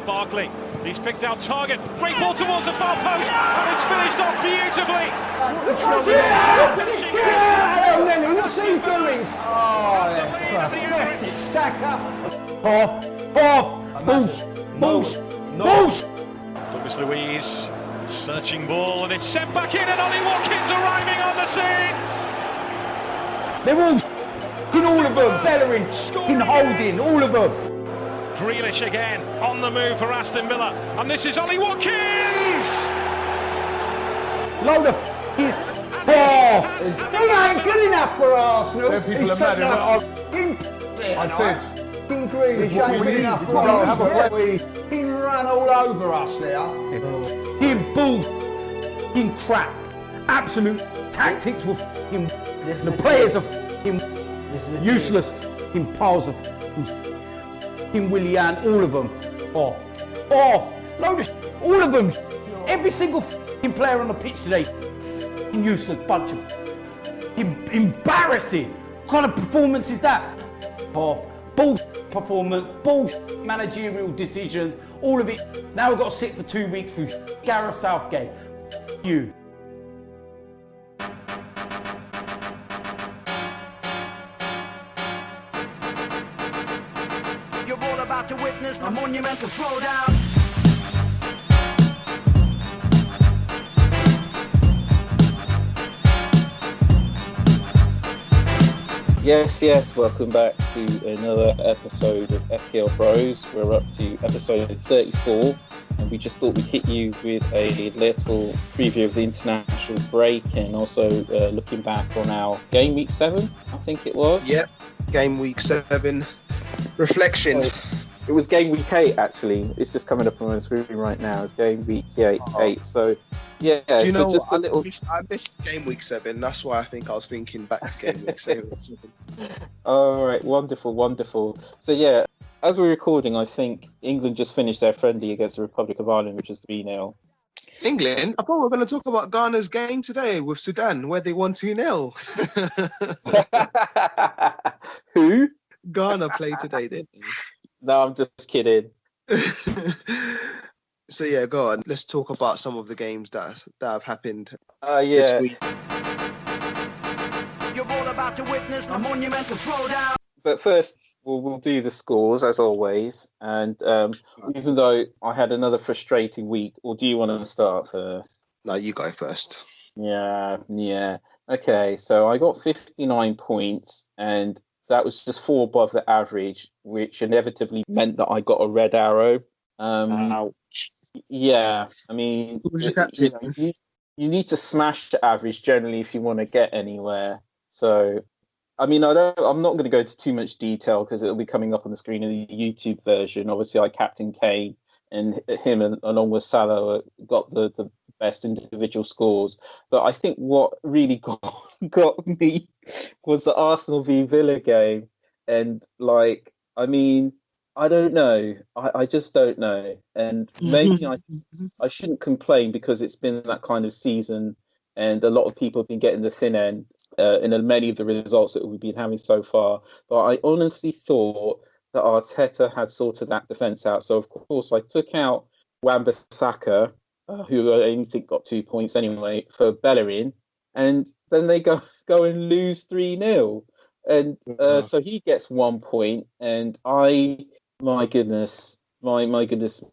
Barkley, he's picked out target. Great ball towards the far post, and it's finished off beautifully. What's he doing? Saka. Boost. Douglas Luiz, searching ball, and it's sent back in, and Ollie Watkins arriving on the scene. They're all of them. Bellerin, Holding, all of them. Grealish again on the move for Aston Villa, and this is Ollie Watkins. Load of he ain't good enough for Arsenal. People are mad. I said, Grealish ain't good enough for Arsenal. He ran all over us there. Him balls, him crap. Absolute tactics were him. The players are him useless. Him piles of him Willian, all of them off. Load of all of them. Every single player on the pitch today. Useless bunch of embarrassing. What kind of performance is that? Bullshit performance, bullshit managerial decisions, all of it. Now we've got to sit for 2 weeks through Gareth Southgate. You. You're all about to witness a monumental throwdown. Yes, welcome back to another episode of FPL Bros. We're up to episode 34, and we just thought we'd hit you with a little preview of the international break and also looking back on our Gameweek 7, I think it was. Yep, Gameweek 7 reflection. It was Gameweek 8, actually. It's just coming up on my screen right now. It's Gameweek 8. So, yeah. Do you know just what? I missed Gameweek 7. That's why I think I was thinking back to Gameweek 7. All right, wonderful. So, yeah, as we're recording, I think England just finished their friendly against the Republic of Ireland, which is 3-0. England? I thought we were going to talk about Ghana's game today with Sudan, where they won 2-0. Who? Ghana played today, didn't they? No, I'm just kidding. So yeah, go on. Let's talk about some of the games that have happened this week. You're all about to witness a monumental throwdown. But first, we'll do the scores as always. And even though I had another frustrating week, or do you want to start first? No, you go first. Yeah. Okay, so I got 59 points, and that was just 4 above the average, which inevitably meant that I got a red arrow. Ouch. Yeah, I mean, Who was your captain? You need to smash the average generally if you want to get anywhere. So, I mean, I'm not going to go into too much detail because it'll be coming up on the screen in the YouTube version. Obviously, I captained Kane, and him along with Salah got the best individual scores. But I think what really got me was the Arsenal v Villa game. And I mean, I don't know. I just don't know. And maybe I shouldn't complain because it's been that kind of season and a lot of people have been getting the thin end in many of the results that we've been having so far. But I honestly thought that Arteta had sorted that defence out. So, of course, I took out Wan-Bissaka, who I only think got 2 points anyway, for Bellerin. And then they go and lose 3-0. And so he gets 1 point. And my goodness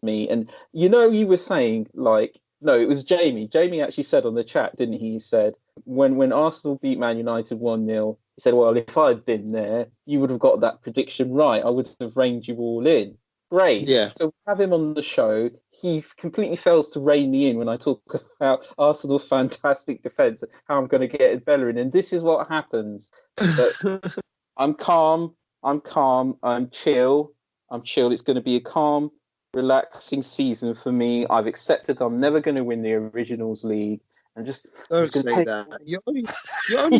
me. And you were saying, no, it was Jamie. Jamie actually said on the chat, didn't he? He said, when Arsenal beat Man United 1-0, he said, well, if I'd been there, you would have got that prediction right. I would have reined you all in. Great. Yeah. So we have him on the show. He completely fails to rein me in when I talk about Arsenal's fantastic defence, how I'm going to get Bellerin. And this is what happens. But I'm calm. I'm chill. It's going to be a calm, relaxing season for me. I've accepted I'm never going to win the Originals League. I'm just Don't say that. You're only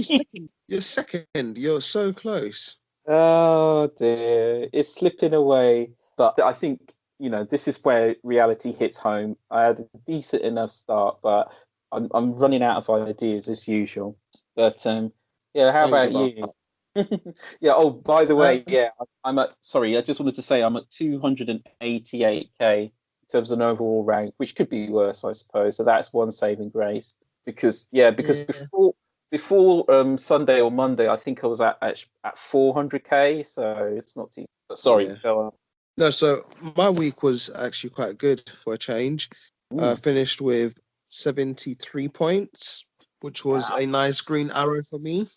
second. You're second. You're so close. Oh dear, it's slipping away. But I think this is where reality hits home. I had a decent enough start, but I'm running out of ideas as usual. But yeah, how about you? Yeah. Oh, by the way, yeah, I'm at. Sorry, I just wanted to say I'm at 288k in terms of an overall rank, which could be worse, I suppose. So that's one saving grace. Because before Sunday or Monday, I think I was at 400k. So it's not too. Sorry, Yeah. go on. No, so my week was actually quite good for a change. Finished with 73 points, which was a nice green arrow for me.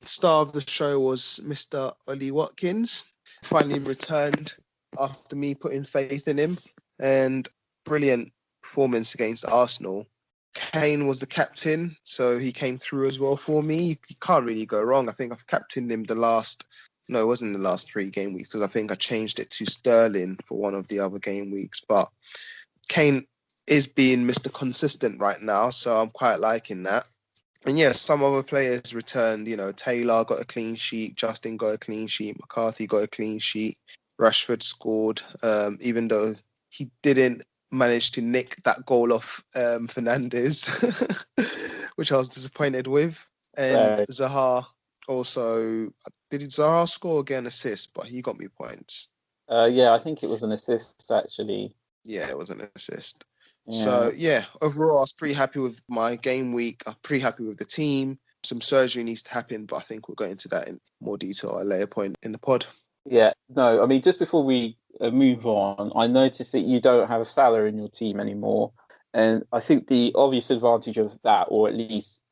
The star of the show was Mr. Ollie Watkins. Finally returned after me putting faith in him, and brilliant performance against Arsenal. Kane was the captain, so he came through as well for me. You can't really go wrong. I think I've captained him it wasn't the last 3 game weeks, because I think I changed it to Sterling for one of the other game weeks. But Kane is being Mr. Consistent right now, so I'm quite liking that. And yes, some other players returned. Taylor got a clean sheet, Justin got a clean sheet, McCarthy got a clean sheet, Rashford scored, even though he didn't manage to nick that goal off Fernandes, which I was disappointed with. And Zaha also, did Zaha score or get an assist? But he got me points. Yeah, I think it was an assist, actually. Yeah, it was an assist. Yeah. So, yeah, overall, I was pretty happy with my game week. I'm pretty happy with the team. Some surgery needs to happen, but I think we'll go into that in more detail at a later point in the pod. Yeah, no, I mean, just before we move on, I noticed that you don't have Salah in your team anymore. And I think the obvious advantage of that, or at least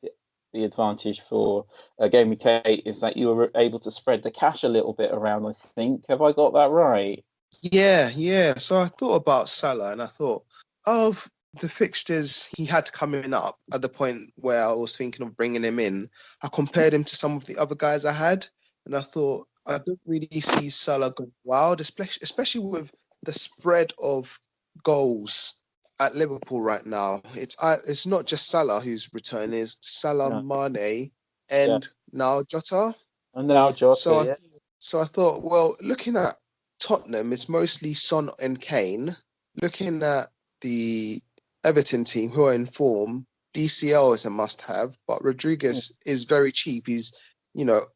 the advantage for Game Week 8, is that you were able to spread the cash a little bit around, I think. Have I got that right? Yeah. So I thought about Salah, and I thought of the fixtures he had coming up at the point where I was thinking of bringing him in. I compared him to some of the other guys I had, and I thought I don't really see Salah going wild, especially with the spread of goals at Liverpool right now. It's not just Salah who's returning, it's Salah, Mane, and now Jota. And now Jota, So I thought, well, looking at Tottenham, it's mostly Son and Kane. Looking at the Everton team, who are in form, DCL is a must-have, but Rodriguez is very cheap. He's,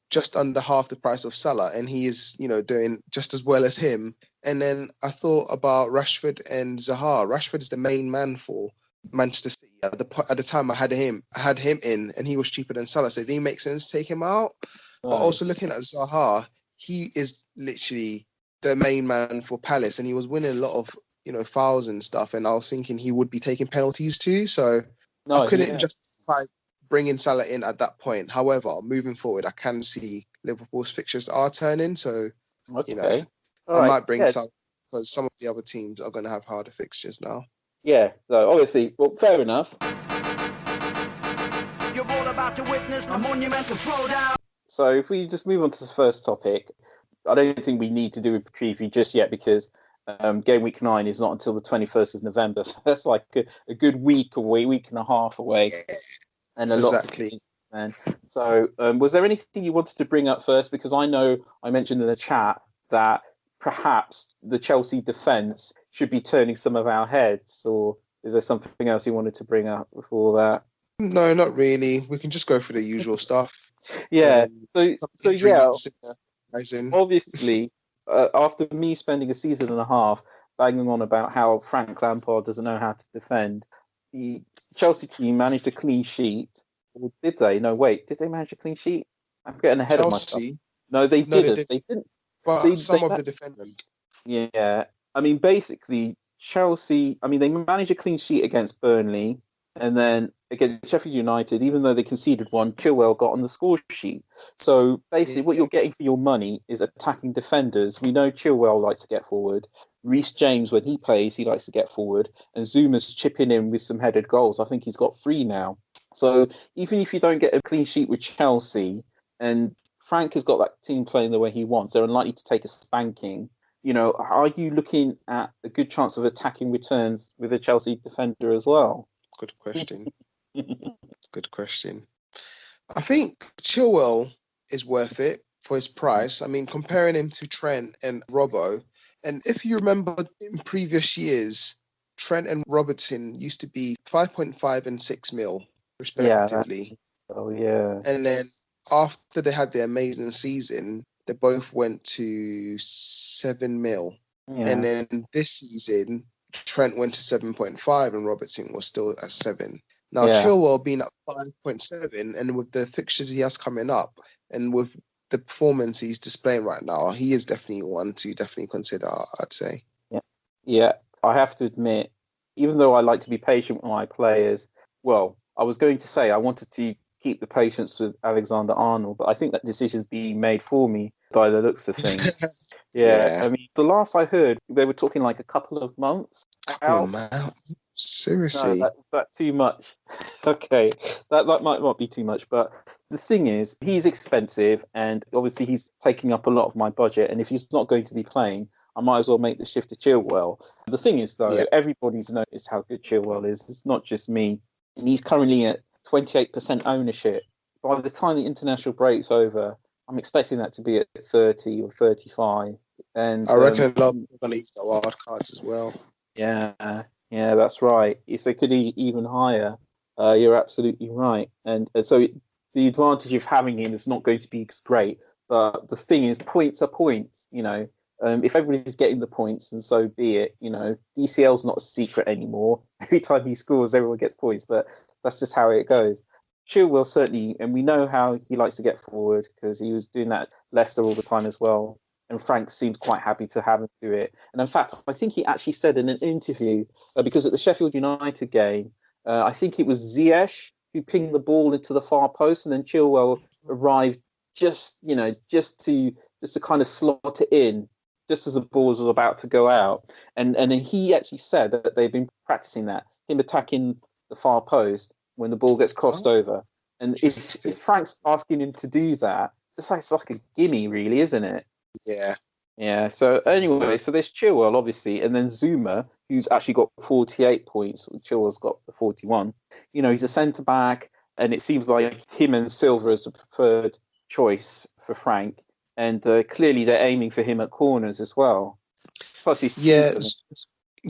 just under half the price of Salah, and he is, doing just as well as him. And then I thought about Rashford and Zaha. Rashford is the main man for Manchester City. At the time I had him in, and he was cheaper than Salah, so it didn't make sense to take him out. But also looking at Zaha, he is literally the main man for Palace, and he was winning a lot of fouls and stuff, and I was thinking he would be taking penalties too, so I couldn't justify bringing Salah in at that point. However, moving forward, I can see Liverpool's fixtures are turning, so I might bring Salah, because some of the other teams are going to have harder fixtures now. Yeah, so obviously, well, fair enough. You're all about to witness a monumental throwdown. So if we just move on to the first topic, I don't think we need to do a preview just yet, because Game Week 9 is not until the 21st of November. So that's like a good week away, week and a half away. Yeah, and a lot. Man. So was there anything you wanted to bring up first? Because I know I mentioned in the chat that perhaps the Chelsea defence should be turning some of our heads, or is there something else you wanted to bring up before that? No, not really. We can just go for the usual stuff. Yeah. Obviously, after me spending a season and a half banging on about how Frank Lampard doesn't know how to defend, the Chelsea team managed a clean sheet. Or did they? No, wait. Did they manage a clean sheet? I'm getting ahead of myself. No, they didn't. They didn't. But some of the defenders. Yeah. I mean, basically, Chelsea, they managed a clean sheet against Burnley, and then against Sheffield United, even though they conceded one, Chilwell got on the score sheet. So basically, what you're getting for your money is attacking defenders. We know Chilwell likes to get forward. Reece James, when he plays, he likes to get forward. And Zuma's chipping in with some headed goals. I think he's got 3 now. So even if you don't get a clean sheet with Chelsea, and Frank has got that team playing the way he wants, they're unlikely to take a spanking. Are you looking at a good chance of attacking returns with a Chelsea defender as well? Good question. Good question. I think Chilwell is worth it for his price. Comparing him to Trent and Robbo, and if you remember in previous years, Trent and Robertson used to be 5.5 and 6 mil, respectively. Yeah. And then after they had their amazing season, they both went to 7 mil. Yeah. And then this season, Trent went to 7.5 and Robertson was still at 7. Now, Yeah. Chilwell being at 5.7, and with the fixtures he has coming up, and with the performance he's displaying right now, he is definitely one to definitely consider, I'd say. Yeah, I have to admit, even though I like to be patient with my players, well, I was going to say I wanted to keep the patience with Alexander-Arnold, but I think that decision's being made for me by the looks of things. Yeah, I mean, the last I heard, they were talking like a couple of months out. Seriously. No, that's too much. Okay, that might not be too much, but the thing is, he's expensive, and obviously he's taking up a lot of my budget, and if he's not going to be playing, I might as well make the shift to Chilwell. The thing is, though, everybody's noticed how good Chilwell is. It's not just me. And he's currently at 28% ownership. By the time the international break's over, I'm expecting that to be at 30 or 35. And I reckon a lot of people are going to use the wild cards as well. Yeah, that's right. If they could even higher, you're absolutely right. And so the advantage of having him is not going to be great. But the thing is, points are points, if everybody's getting the points, and so be it. DCL's not a secret anymore. Every time he scores, everyone gets points, but that's just how it goes. Chilwell certainly, and we know how he likes to get forward because he was doing that at Leicester all the time as well. And Frank seemed quite happy to have him do it. And in fact, I think he actually said in an interview, because at the Sheffield United game, I think it was Ziyech who pinged the ball into the far post, and then Chilwell arrived just to kind of slot it in just as the ball was about to go out. And then he actually said that they've been practicing that, him attacking the far post when the ball gets crossed over. And if Frank's asking him to do that, it's like a gimme, really, isn't it? Yeah. So anyway, so there's Chilwell, obviously, and then Zuma, who's actually got 48 points. Chilwell's got the 41. He's a centre-back, and it seems like him and Silva is the preferred choice for Frank. And clearly they're aiming for him at corners as well. Plus he's cheaper.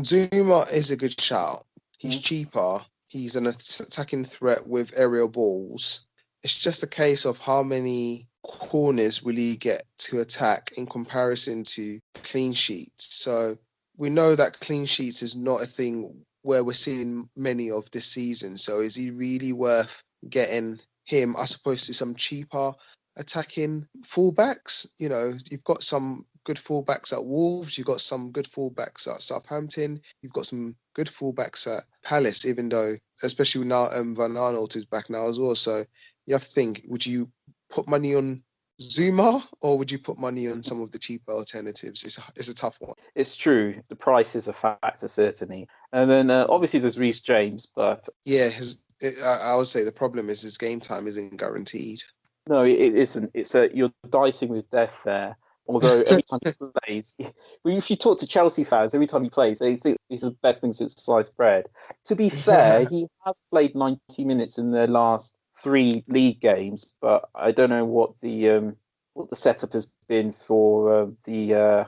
Zuma is a good shout. He's cheaper. He's an attacking threat with aerial balls. It's just a case of how many corners will he get to attack in comparison to clean sheets. So we know that clean sheets is not a thing where we're seeing many of this season. So is he really worth getting him as opposed to some cheaper attacking fullbacks? You've got some good fullbacks at Wolves, you've got some good fullbacks at Southampton, you've got some good fullbacks at Palace, even though, especially now Van Arnold is back now as well. So you have to think, would you put money on Zuma or would you put money on some of the cheaper alternatives? It's a tough one. It's true. The price is a factor, certainly. And then obviously there's Reece James, but... Yeah, I would say the problem is his game time isn't guaranteed. No, it isn't. You're dicing with death there. Although every time he plays, if you talk to Chelsea fans, every time he plays, they think he's the best thing since sliced bread. To be fair, he has played 90 minutes in their last 3 league games, but I don't know what the setup has been for the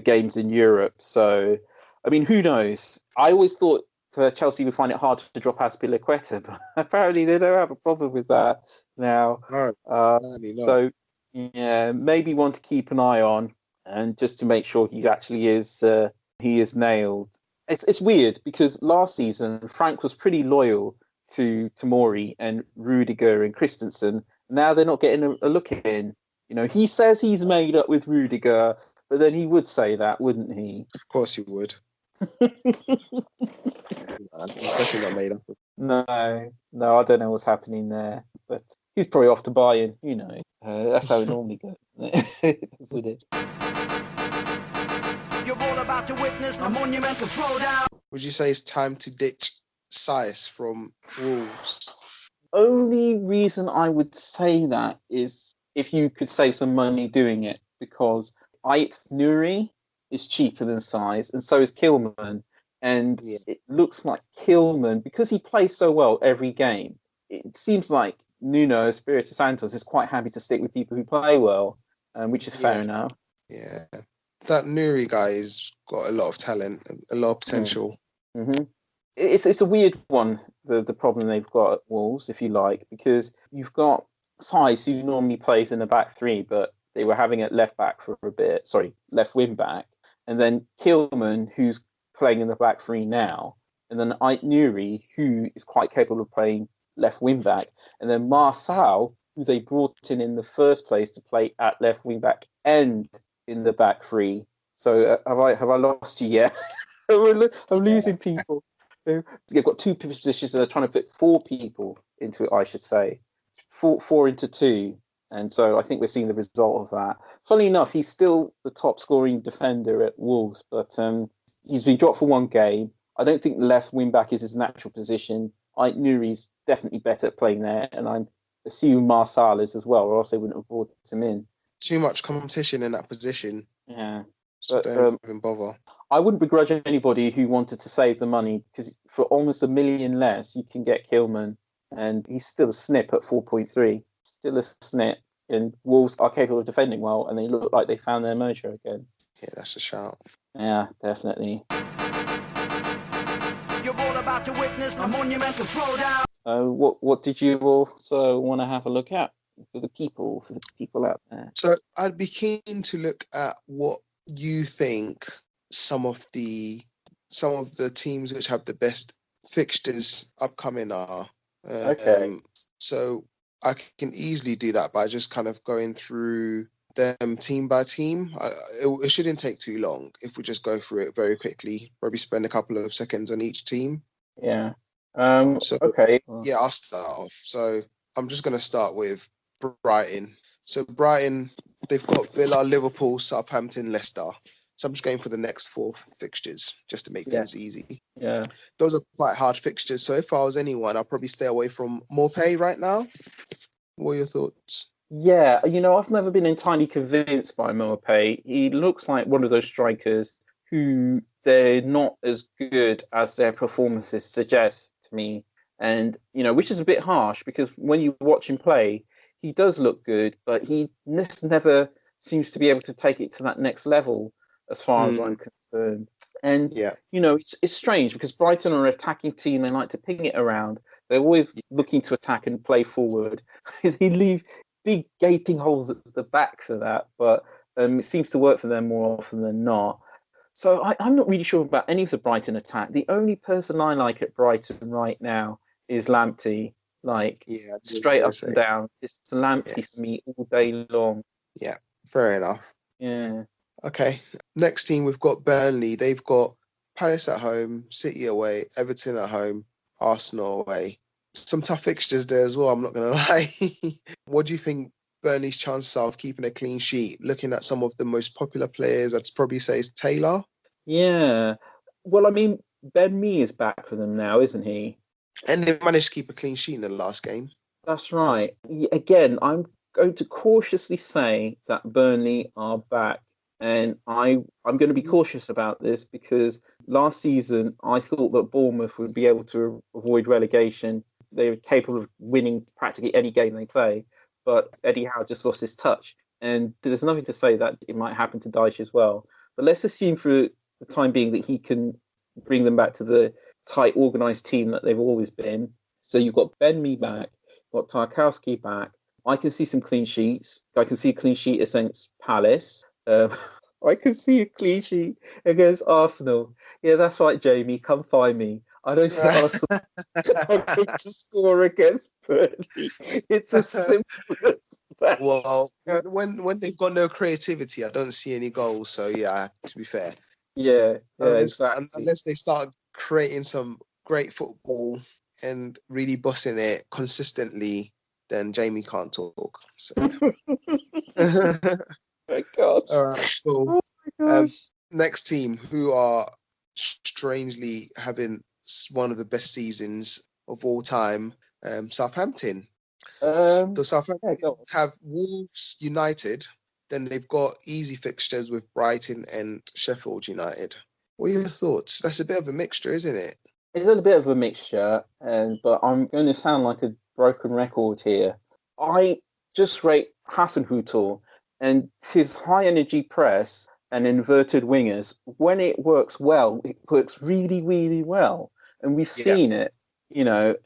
games in Europe. So, I mean, who knows? I always thought Chelsea would find it hard to drop Azpilicueta, but apparently they don't have a problem with that now. So, yeah, maybe one to keep an eye on, and just to make sure he is nailed. It's weird because last season Frank was pretty loyal to Tomori and Rudiger and Christensen. Now they're not getting a look in. He says he's made up with Rudiger, but then he would say that, wouldn't he? Of course he would. He's definitely not made up. No, I don't know what's happening there, but he's probably off to Bayern. That's how it normally goes. Isn't it? You're all about to witness a monumental throwdown. Would you say it's time to ditch Sias from Wolves? Only reason I would say that is if you could save some money doing it, because Ait Nuri is cheaper than Sias, and so is Kilman. And it looks like Kilman, because he plays so well every game, it seems like Nuno Espirito Santos is quite happy to stick with people who play well, which is fair enough. Yeah. That Nuri guy has got a lot of talent, a lot of potential. Mm-hmm. It's a weird one, the problem they've got at Wolves, if you like, because you've got Sias, who normally plays in the back three, but they were having it left back for a bit, left wing back, and then Kilman, who's playing in the back three now, and then Ait Nuri, who is quite capable of playing left wing back, and then Marçal, who they brought in the first place to play at left wing back and in the back three. So have I lost you yet? I'm losing people. They've got two positions and they're trying to put four people into it, I should say. Four into two. And so I think we're seeing the result of that. Funnily enough, he's still the top scoring defender at Wolves, but he's been dropped for one game. I don't think the left wing back is his natural position. Ait Nuri's definitely better at playing there, and I'm assuming Marçal is as well, or else they wouldn't have brought him in. Too much competition in that position. Yeah. So But, don't even bother. I wouldn't begrudge anybody who wanted to save the money, because for almost $1 million less, you can get Kilman, and he's still a snip at 4.3. Still a snip, and Wolves are capable of defending well, and they look like they found their mojo again. Yeah, that's a shout. Yeah, definitely. You're all about to witness a monumental throwdown. What did you also want to have a look at for the people out there? So I'd be keen to look at what you think some of the teams which have the best fixtures upcoming are. Okay. So I can easily do that by just kind of going through them team by team. It shouldn't take too long if we just go through it very quickly. Probably spend a couple of seconds on each team. Yeah. Okay. Yeah, I'll start off. So I'm just going to start with Brighton. So Brighton, they've got Villa, Liverpool, Southampton, Leicester. So I'm just going for the next four fixtures just to make things easy. Yeah. Those are quite hard fixtures. So if I was anyone, I'd probably stay away from Morpay right now. What are your thoughts? Yeah, I've never been entirely convinced by Moapay. He looks like one of those strikers who they're not as good as their performances suggest to me. And, which is a bit harsh, because when you watch him play, he does look good, but he never seems to be able to take it to that next level as far as I'm concerned. And, it's strange because Brighton are an attacking team. They like to ping it around. They're always looking to attack and play forward. They leave big gaping holes at the back for that, but it seems to work for them more often than not. So I'm not really sure about any of the Brighton attack. The only person I like at Brighton right now is Lamptey. Straight up and down. It's Lamptey for me all day long. Yeah, fair enough. Yeah. Okay, next team we've got Burnley. They've got Palace at home, City away, Everton at home, Arsenal away. Some tough fixtures there as well, I'm not going to lie. What do you think Burnley's chances are of keeping a clean sheet? Looking at some of the most popular players, I'd probably say is Taylor. Yeah. Well, Ben Mee is back for them now, isn't he? And they managed to keep a clean sheet in the last game. That's right. Again, I'm going to cautiously say that Burnley are back. And I'm going to be cautious about this because last season I thought that Bournemouth would be able to avoid relegation. They were capable of winning practically any game they play, but Eddie Howe just lost his touch. And there's nothing to say that it might happen to Dyche as well. But let's assume for the time being that he can bring them back to the tight, organised team that they've always been. So you've got Ben Mee back, you've got Tarkowski back. I can see some clean sheets. I can see a clean sheet against Palace. I can see a clean sheet against Arsenal. Yeah, that's right, Jamie. Come find me. I don't think Arsenal are going to score against Burnley. It's as simple as that. Well, when they've got no creativity, I don't see any goals. So, yeah, to be fair. Yeah, exactly. Unless they start creating some great football and really bossing it consistently, then Jamie can't talk. So. My God. All right, cool. Oh next team, who are strangely having one of the best seasons of all time, Southampton. So Southampton have Wolves, United. Then they've got easy fixtures with Brighton and Sheffield United. What are your thoughts? That's a bit of a mixture, isn't it? It's a bit of a mixture, but I'm going to sound like a broken record here. I just rate Hasenhüttl and his high energy press and inverted wingers. When it works well, it works really, really well. And we've seen it,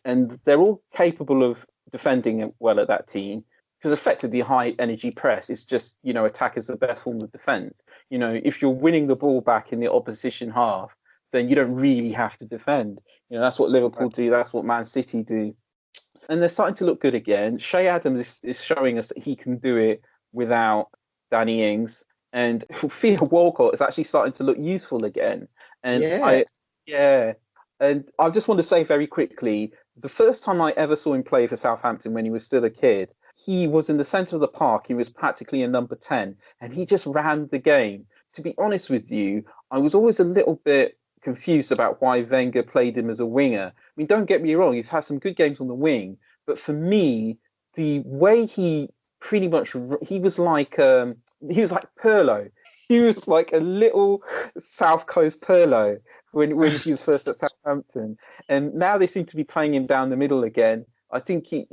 and they're all capable of defending well at that team. Because effectively, high energy press is just, attack is the best form of defense. If you're winning the ball back in the opposition half, then you don't really have to defend. That's what Liverpool do. That's what Man City do. And they're starting to look good again. Shea Adams is showing us that he can do it without Danny Ings. And Theo Walcott is actually starting to look useful again. And And I just want to say very quickly, the first time I ever saw him play for Southampton when he was still a kid, he was in the centre of the park. He was practically a number 10, and he just ran the game. To be honest with you, I was always a little bit confused about why Wenger played him as a winger. I mean, don't get me wrong, he's had some good games on the wing, but for me, the way he was like Pirlo. He was like a little South Coast Pirlo when he was first at Southampton, and now they seem to be playing him down the middle again. I think he,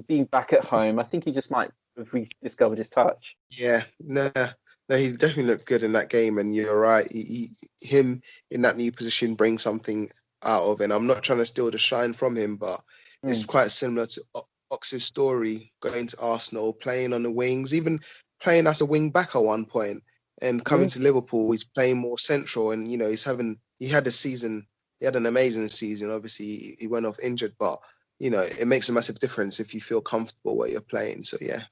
being back at home, I think he just might have rediscovered his touch. Yeah, no, he definitely looked good in that game, and you're right. Him in that new position brings something out of it. I'm not trying to steal the shine from him, but it's quite similar to Ox's story, going to Arsenal, playing on the wings, even playing as a wing back at one point, and coming to Liverpool, he's playing more central, and he had an amazing season. Obviously, he went off injured, but it makes a massive difference if you feel comfortable where you're playing. So yeah.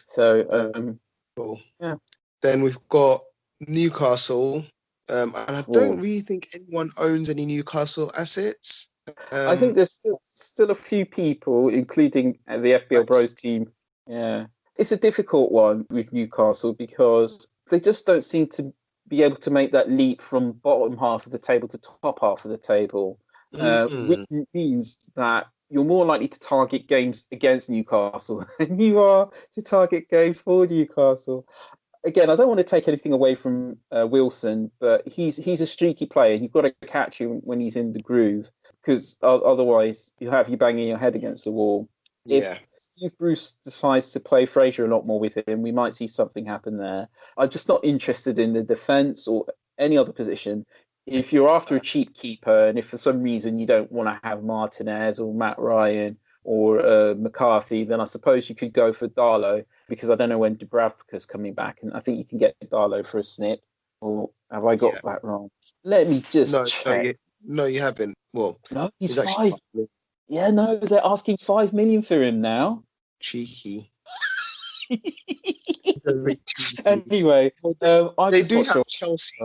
So cool. Yeah. Then we've got Newcastle, and I don't really think anyone owns any Newcastle assets. I think there's still a few people, including the FPL Bros team. Yeah, it's a difficult one with Newcastle because they just don't seem to be able to make that leap from bottom half of the table to top half of the table, which means that you're more likely to target games against Newcastle than you are to target games for Newcastle. Again, I don't want to take anything away from Wilson, but he's a streaky player. You've got to catch him when he's in the groove, because otherwise you have you banging your head against the wall. Yeah. If Steve Bruce decides to play Fraser a lot more with him, we might see something happen there. I'm just not interested in the defence or any other position. If you're after a cheap keeper, and if for some reason you don't want to have Martinez or Matt Ryan or McCarthy, then I suppose you could go for Darlow, because I don't know when Dubravka's coming back, and I think you can get Darlow for a snip. Or have I got that wrong? Let me just check. No, you haven't. Well, no, he's 5. Yeah, no, they're asking 5 million for him now. Cheeky. Anyway, they do have Chelsea,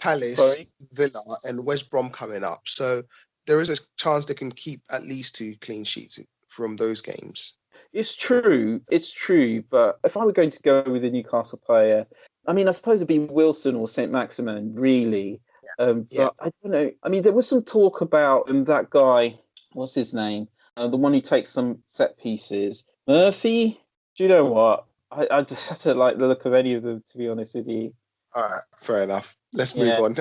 Palace, Villa, and West Brom coming up, so there is a chance they can keep at least 2 clean sheets from those games. It's true, but if I were going to go with a Newcastle player, I mean, I suppose it'd be Wilson or St. Maximin, really. But I don't know. I mean, there was some talk about that guy, what's his name? The one who takes some set pieces. Murphy? Do you know what? I just have to like the look of any of them, to be honest with you. All right, fair enough. Let's move on.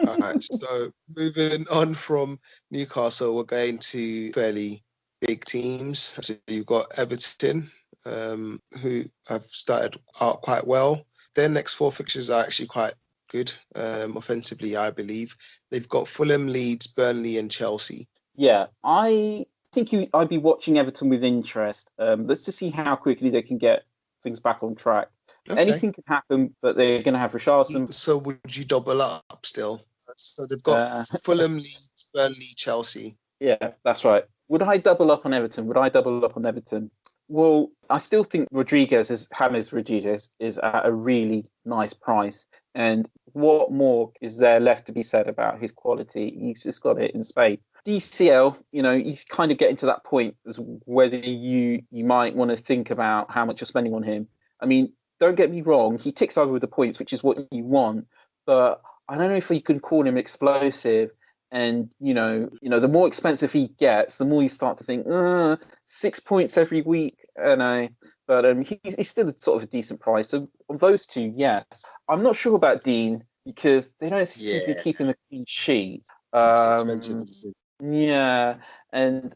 All right, so moving on from Newcastle, we're going to fairly big teams. So you've got Everton, who have started out quite well. Their next 4 fixtures are actually quite good offensively, I believe. They've got Fulham, Leeds, Burnley, and Chelsea. Yeah, I think I'd be watching Everton with interest. Let's just see how quickly they can get things back on track. Okay. Anything can happen, but they're going to have Richarlison. So would you double up still? So they've got Fulham, Leeds, Burnley, Chelsea. Yeah, that's right. Would I double up on Everton? Well, I still think James Rodriguez is at a really nice price. And what more is there left to be said about his quality? He's just got it in spades. DCL, he's kind of getting to that point as whether you might want to think about how much you're spending on him. I mean, don't get me wrong, he ticks over with the points, which is what you want. But I don't know if you can call him explosive. And, the more expensive he gets, the more you start to think, 6 points every week. But he's still sort of a decent price. So of those two, yes. I'm not sure about Dean because they don't seem to be keeping a clean sheet. Yeah, and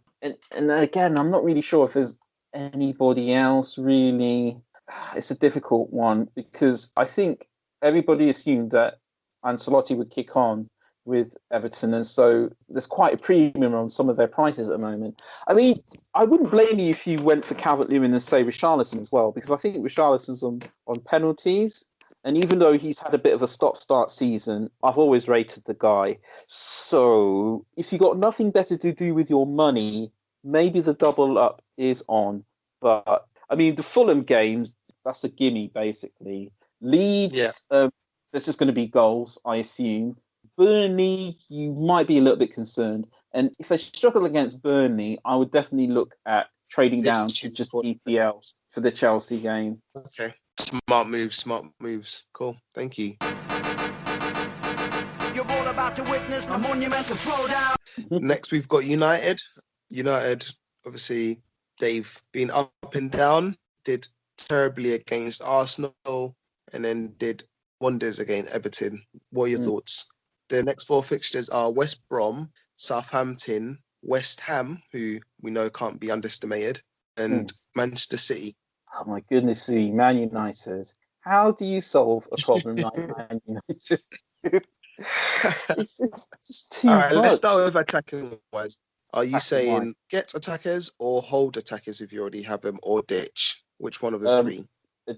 again, I'm not really sure if there's anybody else really. It's a difficult one because I think everybody assumed that Ancelotti would kick on with Everton, and so there's quite a premium on some of their prices at the moment. I mean, I wouldn't blame you if you went for Calvert-Lewin and say Richarlison as well, because I think Richarlison's on penalties. And even though he's had a bit of a stop-start season, I've always rated the guy. So if you got nothing better to do with your money, maybe the double up is on. But I mean, the Fulham game, that's a gimme basically. Leeds, there's just going to be goals, I assume. Burnley, you might be a little bit concerned. And if they struggle against Burnley, I would definitely look at trading down to just EPL for the Chelsea game. Okay. Smart moves. Cool. Thank you. You're all about to witness a monumental throwdown. Next, we've got United. United, obviously, they've been up and down, did terribly against Arsenal, and then did wonders against Everton. What are your thoughts? The next 4 fixtures are West Brom, Southampton, West Ham, who we know can't be underestimated, and Manchester City. Oh my goodness me, Man United. How do you solve a problem like Man United? it's just too All right, much. let's start with attacking wise. Are you Attacking saying wise. get attackers or hold attackers if you already have them, or ditch? Which one of the three?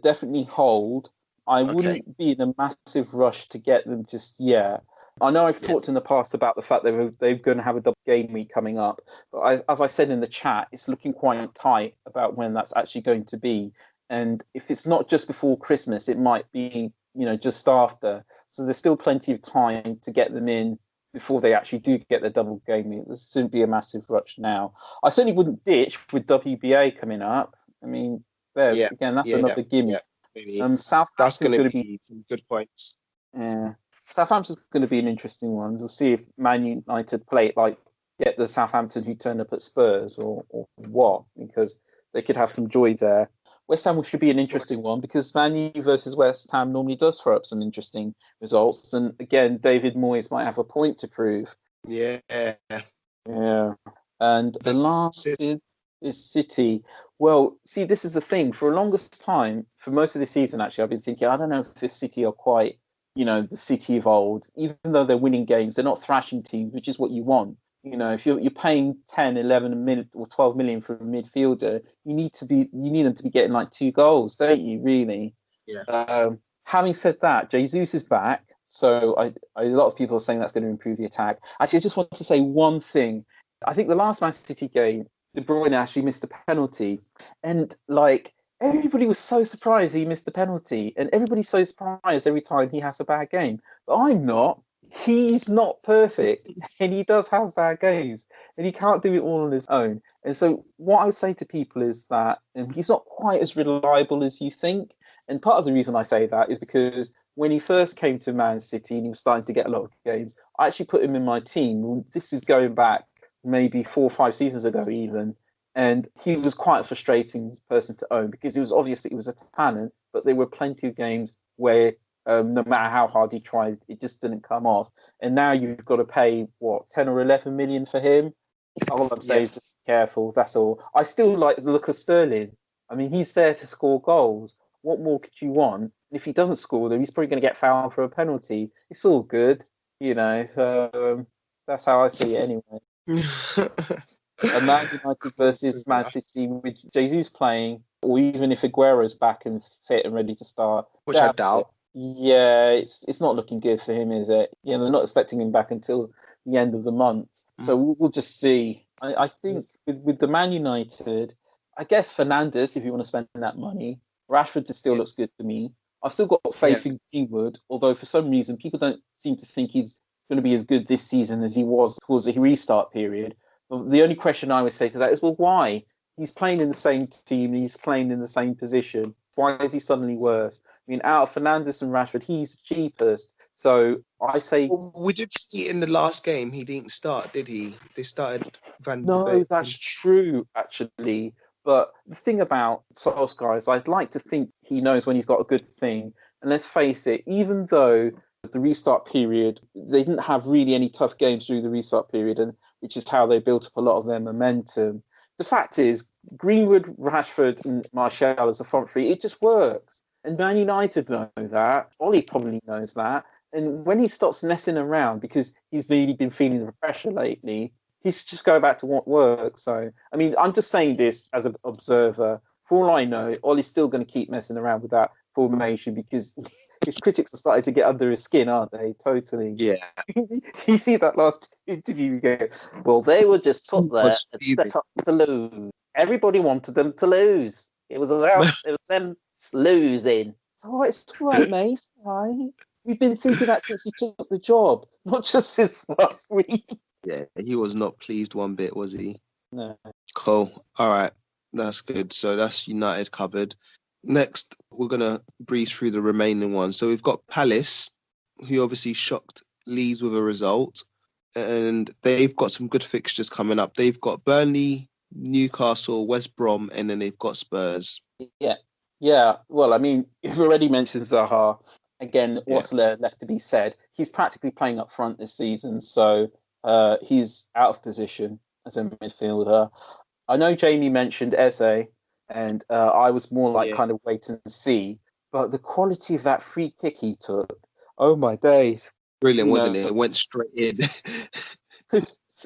Definitely hold. I wouldn't be in a massive rush to get them just yet. I know I've talked in the past about the fact that they're going to have a double game week coming up. But as I said in the chat, it's looking quite tight about when that's actually going to be. And if it's not just before Christmas, it might be, just after. So there's still plenty of time to get them in before they actually do get the double game week. This shouldn't be a massive rush now. I certainly wouldn't ditch with WBA coming up. I mean, again, that's another gimme. Southampton's that's going to be some good points. Yeah. Southampton's going to be an interesting one. We'll see if Man United play it like get the Southampton who turned up at Spurs or what, because they could have some joy there. West Ham should be an interesting one because Man U versus West Ham normally does throw up some interesting results. And again, David Moyes might have a point to prove. Yeah. And the last is City. Well, see, this is the thing. For the longest time, for most of the season, actually, I've been thinking, I don't know if this City are quite, the City of old. Even though they're winning games, they're not thrashing teams, which is what you want. If you're paying 10, 11 or 12 million for a midfielder, you need them to be getting like 2 goals, don't you? Really? Yeah. Having said that, Jesus is back, so a lot of people are saying that's going to improve the attack. Actually, I just want to say one thing. I think the last Man City game, De Bruyne actually missed a penalty, and everybody was so surprised he missed the penalty, and everybody's so surprised every time he has a bad game. But I'm not. He's not perfect, and he does have bad games, and he can't do it all on his own. And so what I would say to people is that he's not quite as reliable as you think. And part of the reason I say that is because when he first came to Man City and he was starting to get a lot of games, I actually put him in my team. This is going back maybe 4 or 5 seasons ago even. And he was quite a frustrating person to own because it was a talent, but there were plenty of games where no matter how hard he tried, it just didn't come off. And now you've got to pay 10 or 11 million for him. All I'm saying is just be careful. That's all. I still like the look of Sterling. I mean, he's there to score goals. What more could you want? And if he doesn't score them, he's probably going to get fouled for a penalty. It's all good, So that's how I see it anyway. And Man United versus Man City with Jesus playing, or even if Aguero's back and fit and ready to start, which I doubt. Yeah, it's not looking good for him, is it? They're not expecting him back until the end of the month. So we'll just see. I think with the Man United, I guess Fernandes, if you want to spend that money, Rashford still looks good to me. I've still got faith in Greenwood, although for some reason people don't seem to think he's going to be as good this season as he was towards the restart period. But the only question I would say to that is, well, why? He's playing in the same team, he's playing in the same position. Why is he suddenly worse? I mean, out of Fernandes and Rashford, he's cheapest. So I say... Well, we did see in the last game, he didn't start, did he? They started Van de Beek. No, that's true, actually. But the thing about Solskjaer is I'd like to think he knows when he's got a good thing. And let's face it, even though the restart period, they didn't have really any tough games through the restart period, and which is how they built up a lot of their momentum. The fact is, Greenwood, Rashford and Martial as a front three, it just works. And Man United know that. Ollie probably knows that. And when he stops messing around, because he's really been feeling the pressure lately, he's just go back to what works. So, I mean, I'm just saying this as an observer. For all I know, Ollie's still going to keep messing around with that formation because his critics are starting to get under his skin, aren't they? Totally. Yeah. You see that last interview? You go, well, they were just put there Was and fuming. set up to lose. Everybody wanted them to lose. It was them losing. So it's all right, mate. It's all right. We've been thinking that since you took the job, not just since last week. Yeah, he was not pleased one bit, was he? No. Cool. All right. That's good. So that's United covered. Next, we're going to breeze through the remaining ones. So we've got Palace, who obviously shocked Leeds with a result. And they've got some good fixtures coming up. They've got Burnley, Newcastle, West Brom, and then they've got Spurs. Yeah. Yeah. Well, I mean, you've already mentioned Zaha. Again, what's left to be said? He's practically playing up front this season, so he's out of position as a midfielder. I know Jamie mentioned Eze, and I was more like kind of wait and see. But the quality of that free kick he took, oh my days. Brilliant, wasn't it? It went straight in.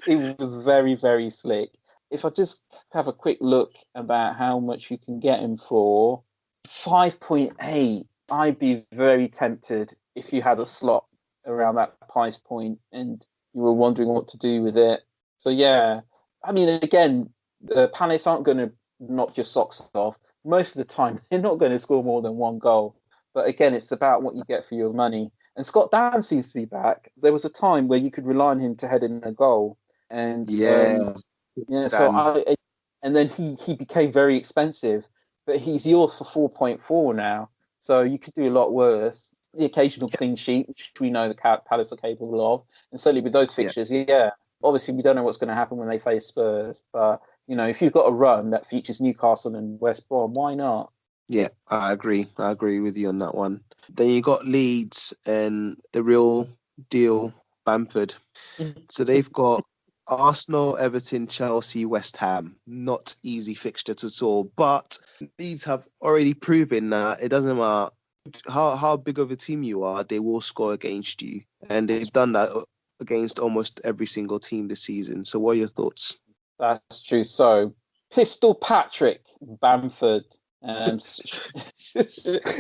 It was very, very slick. If I just have a quick look about how much you can get him for, 5.8, I'd be very tempted if you had a slot around that price point and you were wondering what to do with it. So, yeah, I mean, again, the Palace aren't going to knock your socks off. Most of the time, they're not going to score more than one goal. But again, it's about what you get for your money. And Scott Dan seems to be back. There was a time where you could rely on him to head in a goal. And and then he became very expensive. But he's yours for 4.4 now. So you could do a lot worse. The occasional clean sheet, which we know the Palace are capable of. And certainly with those fixtures, obviously we don't know what's going to happen when they face Spurs. But, you know, if you've got a run that features Newcastle and West Brom, why not? Yeah, I agree. I agree with you on that one. Then you got Leeds and the real deal, Bamford. So they've got Arsenal, Everton, Chelsea, West Ham. Not easy fixtures at all. But Leeds have already proven that it doesn't matter how big of a team you are, they will score against you. And they've done that against almost every single team this season. So what are your thoughts? That's true. So, Pistol Patrick Bamford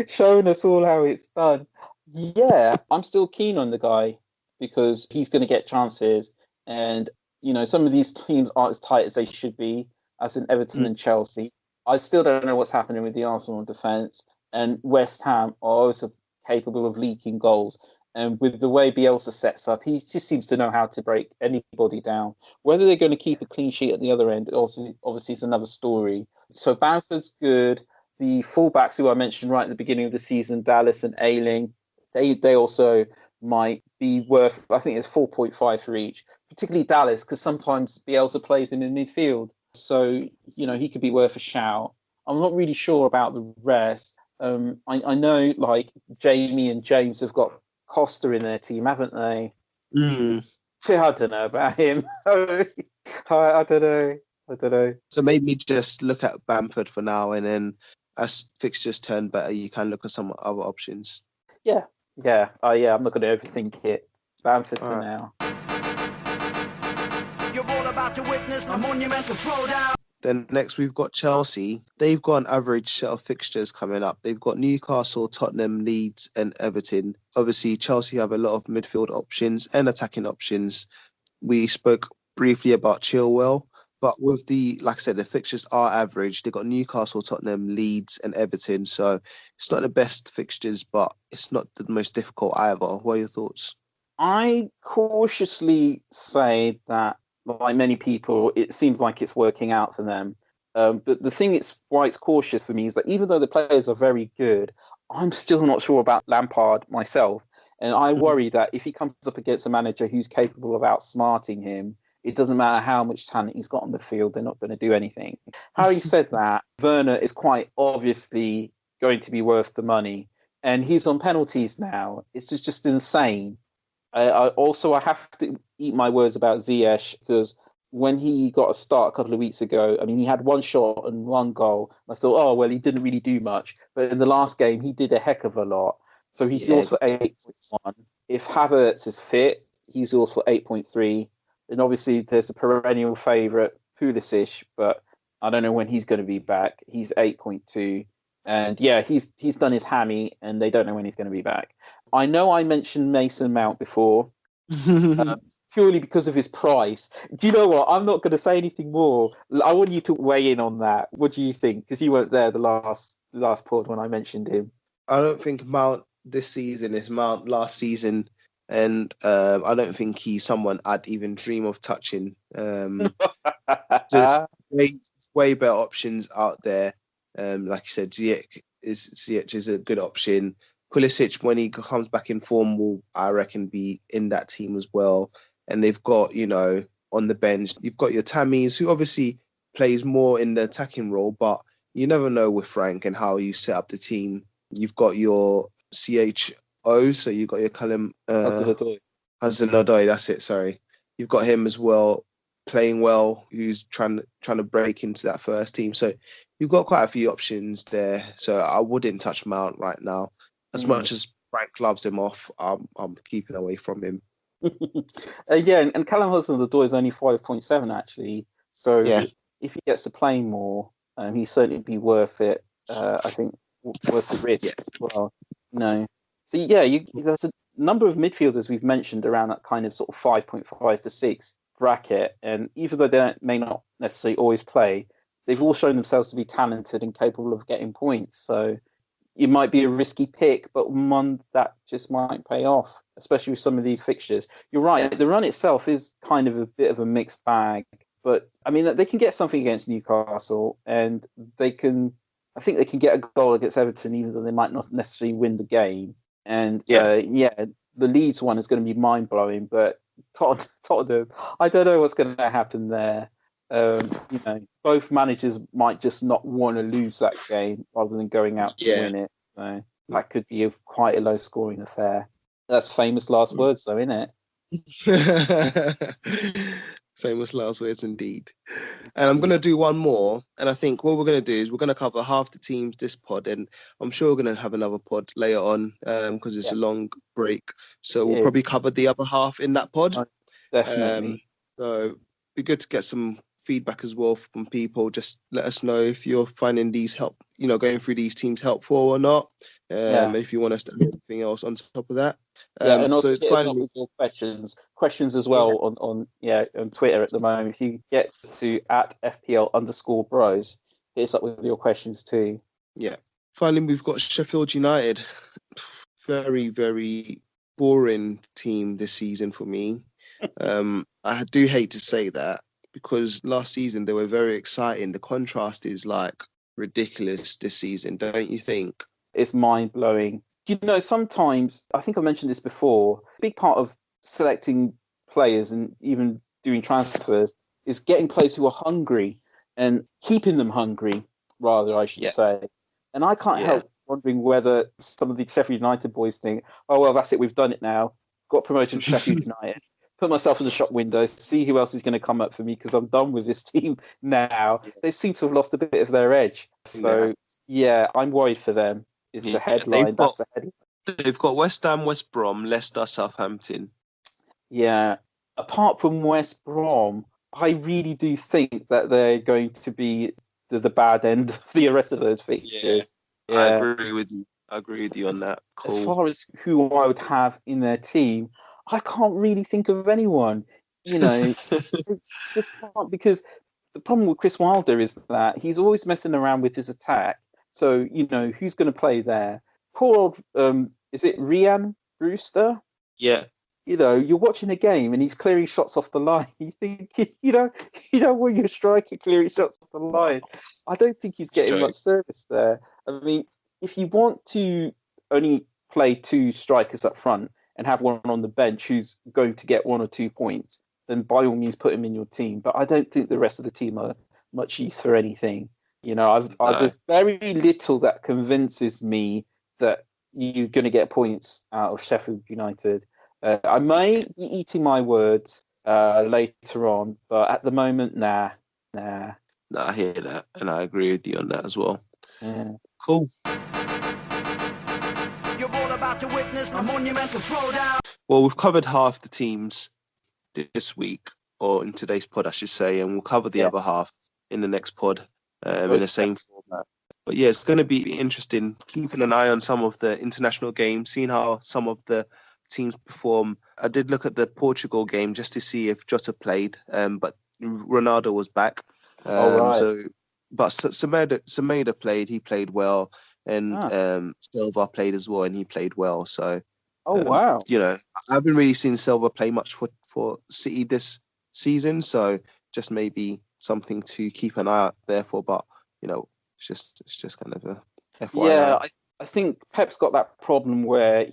showing us all how it's done. Yeah, I'm still keen on the guy because he's going to get chances. And, you know, some of these teams aren't as tight as they should be, as in Everton and Chelsea. I still don't know what's happening with the Arsenal defence. And West Ham are also capable of leaking goals. And with the way Bielsa sets up, he just seems to know how to break anybody down. Whether they're going to keep a clean sheet at the other end, also obviously is another story. So Bamford's good. The fullbacks who I mentioned right at the beginning of the season, Dallas and Ayling, they also might be worth, I think it's 4.5 for each, particularly Dallas, because sometimes Bielsa plays him in midfield. So, you know, he could be worth a shout. I'm not really sure about the rest. I know, like, Jamie and James have got Costa in their team, haven't they? I don't know about him. I don't know. So maybe just look at Bamford for now, and then as fixtures turn better, you can look at some other options. Yeah. I'm not going to overthink it. Bamford for now. You're all about to witness a monumental throwdown. Then next we've got Chelsea. They've got an average set of fixtures coming up. They've got Newcastle, Tottenham, Leeds and Everton. Obviously, Chelsea have a lot of midfield options and attacking options. We spoke briefly about Chilwell, but with like I said, the fixtures are average. They've got Newcastle, Tottenham, Leeds and Everton. So it's not the best fixtures, but it's not the most difficult either. What are your thoughts? I cautiously say that, like many people, it seems like it's working out for them. But the thing why it's cautious for me is that even though the players are very good, I'm still not sure about Lampard myself. And I worry that if he comes up against a manager who's capable of outsmarting him, it doesn't matter how much talent he's got on the field, they're not going to do anything. Having said that, Werner is quite obviously going to be worth the money. And he's on penalties now. It's just insane. I have to eat my words about Ziyech, because when he got a start a couple of weeks ago, I mean, he had one shot and one goal. I thought, oh, well, he didn't really do much. But in the last game, he did a heck of a lot. So he's yours for 8.1. If Havertz is fit, he's yours for 8.3. And obviously, there's the perennial favourite, Pulisic, but I don't know when he's going to be back. He's 8.2. And yeah, he's done his hammy, and they don't know when he's going to be back. I know I mentioned Mason Mount before, purely because of his price. Do you know what? I'm not going to say anything more. I want you to weigh in on that. What do you think? Because you weren't there the last pod when I mentioned him. I don't think Mount this season is Mount last season, and I don't think he's someone I'd even dream of touching. There's way better options out there. Like you said, Ziyech is a good option. Pulisic, when he comes back in form, will, I reckon, be in that team as well. And they've got, on the bench, you've got your Tammys, who obviously plays more in the attacking role, but you never know with Frank and how you set up the team. You've got your CHO, so you've got your Callum Hudson-Odoi, that's it, sorry. You've got him as well, playing well, who's trying to break into that first team. So you've got quite a few options there. So I wouldn't touch Mount right now. As much as Frank loves him off, I'm keeping away from him. Yeah, and Callum Hudson-Odoi is only 5.7 actually. So if he gets to play more, he'd certainly be worth it. I think worth the risk as well. So yeah, there's a number of midfielders we've mentioned around that kind of sort of 5.5 to 6 bracket, and even though they may not necessarily always play, they've all shown themselves to be talented and capable of getting points. So it might be a risky pick, but one that just might pay off, especially with some of these fixtures. You're right, the run itself is kind of a bit of a mixed bag, but I mean, they can get something against Newcastle, and I think they can get a goal against Everton, even though they might not necessarily win the game. And the Leeds one is going to be mind-blowing, but Tottenham, I don't know what's going to happen there. Both managers might just not want to lose that game rather than going out to win it. So that could be quite a low-scoring affair. That's famous last words, though, isn't it? Famous last words indeed. And I'm going to do one more. And I think what we're going to do is we're going to cover half the teams this pod. And I'm sure we're going to have another pod later on because it's a long break. So we'll probably cover the other half in that pod. Definitely. So it'd be good to get some feedback as well from people. Just let us know if you're finding these going through these teams helpful or not. And if you want us to do anything else on top of that. And also hit us up with your questions as well on Twitter at the moment. If you get to @FPL Bros, hit us up with your questions too. Yeah. Finally, we've got Sheffield United. Very, very boring team this season for me. I do hate to say that because last season they were very exciting. The contrast is like ridiculous this season, don't you think? It's mind-blowing. Sometimes, I think I mentioned this before, a big part of selecting players and even doing transfers is getting players who are hungry and keeping them hungry, rather, I should say. And I can't help wondering whether some of the Sheffield United boys think, oh, well, that's it, we've done it now. Got promoted to Sheffield United. Put myself in the shop window, see who else is going to come up for me because I'm done with this team now. They seem to have lost a bit of their edge. So, I'm worried for them. It's the headline. That's the headline. They've got West Ham, West Brom, Leicester, Southampton. Yeah. Apart from West Brom, I really do think that they're going to be the bad end of the rest of those fixtures. Yeah. I agree with you on that. Cool. As far as who I would have in their team, I can't really think of anyone. Just can't, because the problem with Chris Wilder is that he's always messing around with his attack. So, who's going to play there? Poor old, is it Ryan Brewster? Yeah. You're watching a game and he's clearing shots off the line. You think, you don't want your striker clearing shots off the line. I don't think he's getting much service there. I mean, if you want to only play two strikers up front and have one on the bench who's going to get 1 or 2 points, then by all means put him in your team. But I don't think the rest of the team are much use for anything. There's very little that convinces me that you're going to get points out of Sheffield United. I may be eating my words later on, but at the moment, nah. No, I hear that, and I agree with you on that as well. Yeah. Cool. You're all about to witness a monumental throwdown. Well, we've covered half the teams this week, or in today's pod, I should say, and we'll cover the other half in the next pod in the same format. But yeah, it's going to be interesting keeping an eye on some of the international games, seeing how some of the teams perform. I did look at the Portugal game just to see if Jota played, but Ronaldo was back. Right. But Semedo played. He played well, and Silva played as well, and he played well. So, wow. You know, I haven't really seen Silva play much for City this season, so just maybe something to keep an eye out there for. But you know, it's just kind of a FYI. Yeah, I think Pep's got that problem where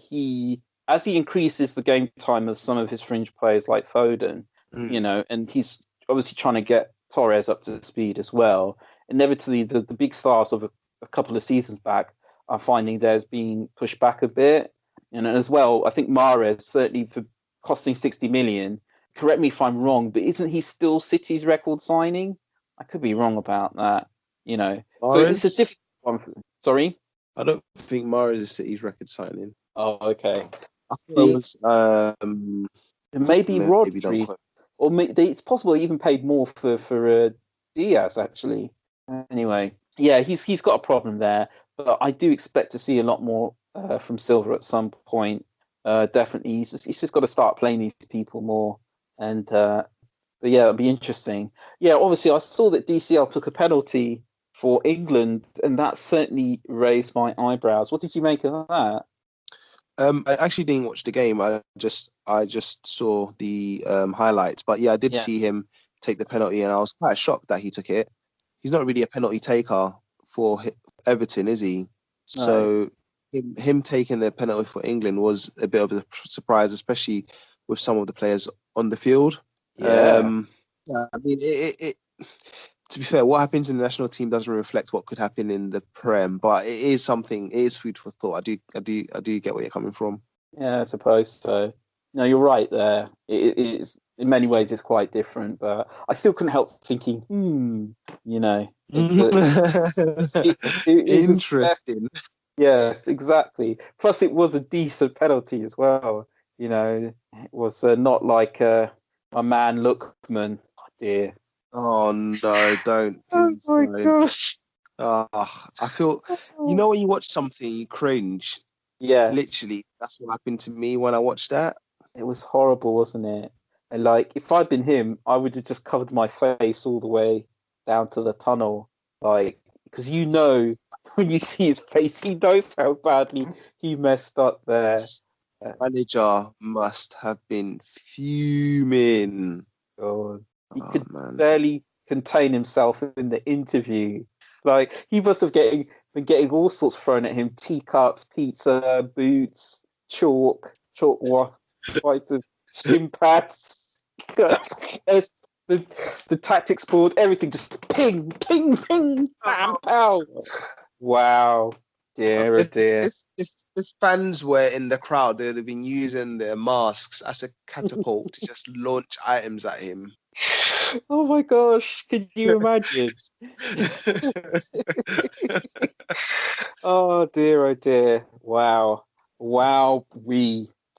as he increases the game time of some of his fringe players like Foden, you know, and he's obviously trying to get Torres up to speed as well. Inevitably, the big stars of a couple of seasons back are finding theirs being pushed back a bit. And as well, I think Mahrez, certainly for costing 60 million, correct me if I'm wrong, but isn't he still City's record signing? I could be wrong about that, you know. Mahrez? So it's a difficult one. Sorry? I don't think Mahrez is City's record signing. Oh, okay. I thought it was maybe Rodri, or it's possible he even paid more for Diaz actually. Anyway, yeah, he's got a problem there, but I do expect to see a lot more from Silva at some point. Definitely, he's just got to start playing these people more, and but yeah, it'll be interesting. Yeah, obviously, I saw that DCL took a penalty for England, and that certainly raised my eyebrows. What did you make of that? I actually didn't watch the game. I just saw the highlights. But yeah, I did see him take the penalty, and I was quite shocked that he took it. He's not really a penalty taker for Everton, is he? No. So him taking the penalty for England was a bit of a surprise, especially with some of the players on the field. Yeah. I mean, to be fair, what happens in the national team doesn't reflect what could happen in the Prem, but it is something. It is food for thought. I do get where you're coming from. Yeah, I suppose so. No, you're right there. It is in many ways it's quite different, but I still couldn't help thinking, you know, interesting. Yes, exactly. Plus, it was a decent penalty as well. You know, it was not like my man Lookman. Oh, dear. Oh no! Don't. Oh my gosh! I feel. You know when you watch something, you cringe. Yeah. Literally, that's what happened to me when I watched that. It was horrible, wasn't it? And like, if I'd been him, I would have just covered my face all the way down to the tunnel, like, because you know when you see his face, he knows how badly he messed up there. Manager must have been fuming. God. He could barely contain himself in the interview. Like, he must have been getting all sorts thrown at him: teacups, pizza, boots, chalk wipers, shin pads, the tactics board, everything just ping, ping, ping, bam, pow. Wow. Dear, oh dear. If fans were in the crowd, they'd have been using their masks as a catapult to just launch items at him. Oh my gosh, can you imagine? Oh dear. Wow.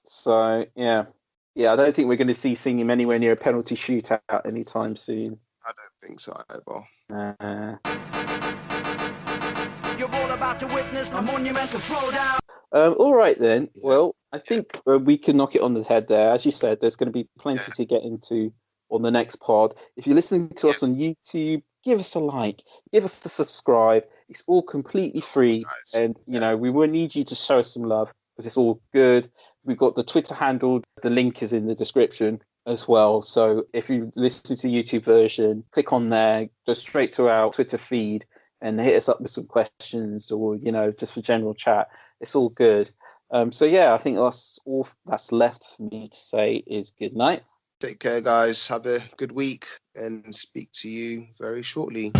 So, yeah, I don't think we're going to see him anywhere near a penalty shootout anytime soon. I don't think so either. You're all about to witness a monumental throwdown. All right then. Well, I think we can knock it on the head there. As you said, there's going to be plenty to get into on the next pod. If you're listening to us on YouTube, give us a like, give us a subscribe. It's all completely free, and you know we will need you to show us some love because it's all good. We've got the Twitter handle. The link is in the description as well. So if you listen to the YouTube version, click on there, go straight to our Twitter feed, and hit us up with some questions or just for general chat. It's all good. So yeah, I think that's all that's left for me to say is good night. Take care, guys. Have a good week and speak to you very shortly.